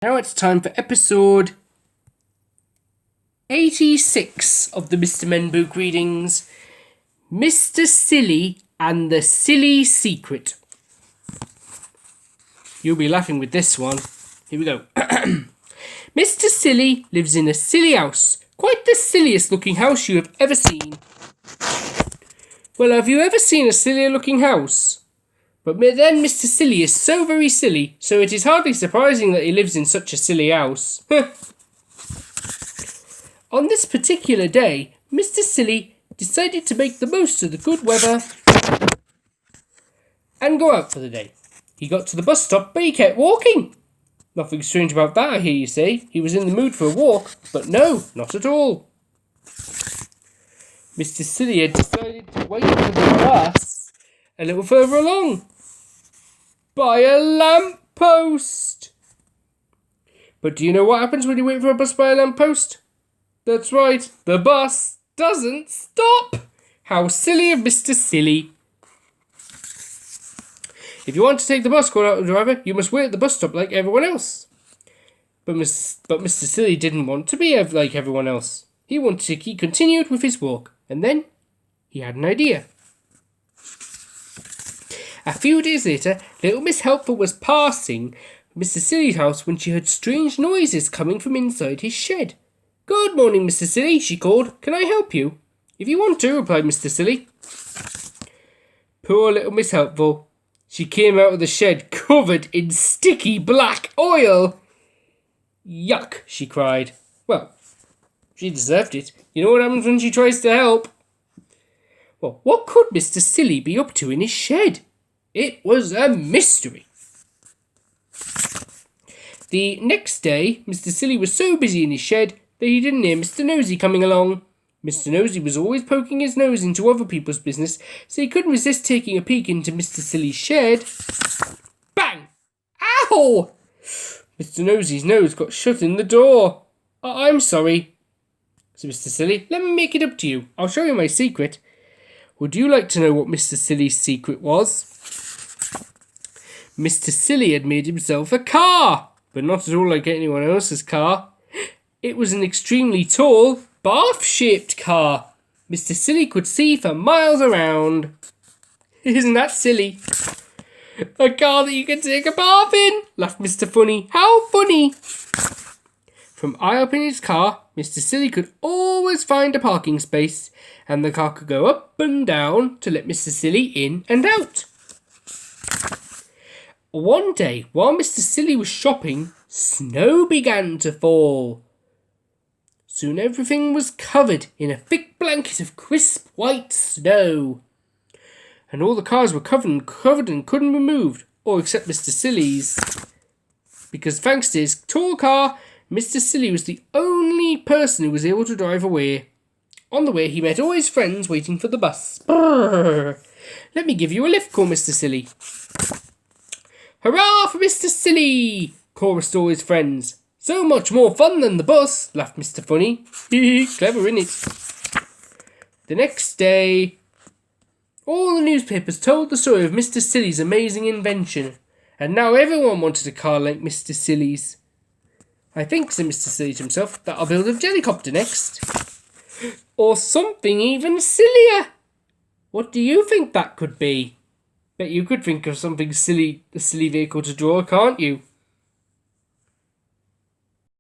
Now it's time for episode 86 of the Mr. Men Book readings, Mr. Silly and the Silly Secret. You'll be laughing with this one. Here we go. Mr. Silly lives in a silly house, quite the silliest looking house you have ever seen. Well, have you ever seen a sillier looking house? But then Mr. Silly is so very silly, so it is hardly surprising that he lives in such a silly house. On this particular day, Mr. Silly decided to make the most of the good weather and go out for the day. He got to the bus stop, but he kept walking. Nothing strange about that, I hear you say. He was in the mood for a walk, but no, not at all. Mr. Silly had decided to wait for the bus a little further along, by a lamppost. But do you know what happens when you wait for a bus by a lamppost? That's right, the bus doesn't stop. How silly of Mr. Silly. If you want to take the bus, called out the driver, you must wait at the bus stop like everyone else. But Mr. Silly didn't want to be like everyone else. He continued with his walk, and then he had an idea. A few days later, little Miss Helpful was passing Mr. Silly's house when she heard strange noises coming from inside his shed. "Good morning, Mr. Silly," she called. "Can I help you?" "If you want to," replied Mr. Silly. Poor little Miss Helpful. She came out of the shed covered in sticky black oil. "Yuck," she cried. Well, she deserved it. You know what happens when she tries to help? Well, what could Mr. Silly be up to in his shed? It was a mystery. The next day, Mr. Silly was so busy in his shed that he didn't hear Mr. Nosy coming along. Mr. Nosy was always poking his nose into other people's business, so he couldn't resist taking a peek into Mr. Silly's shed. Bang! Ow! Mr. Nosy's nose got shut in the door. "I'm sorry," said Mr. Silly. "Let me make it up to you. I'll show you my secret." Would you like to know what Mr. Silly's secret was? Mr. Silly had made himself a car, but not at all like anyone else's car. It was an extremely tall, bath-shaped car. Mr. Silly could see for miles around. Isn't that silly? "A car that you can take a bath in," laughed Mr. Funny. "How funny!" From high up in his car, Mr. Silly could always find a parking space, and the car could go up and down to let Mr. Silly in and out. One day, while Mr. Silly was shopping, snow began to fall. Soon everything was covered in a thick blanket of crisp white snow. And all the cars were covered and couldn't be moved, all except Mr. Silly's. Because thanks to his tall car, Mr. Silly was the only person who was able to drive away. On the way, he met all his friends waiting for the bus. "Brrr! Let me give you a lift," called Mr. Silly. "Hurrah for Mr. Silly!" chorused all his friends. "So much more fun than the bus," laughed Mr. Funny. Clever, innit? The next day, all the newspapers told the story of Mr. Silly's amazing invention, and now everyone wanted a car like Mr. Silly's. "I think," said Mr. Silly to himself, "that I'll build a jellycopter next. Or something even sillier. What do you think that could be? Bet you could think of something silly, a silly vehicle to draw, can't you?"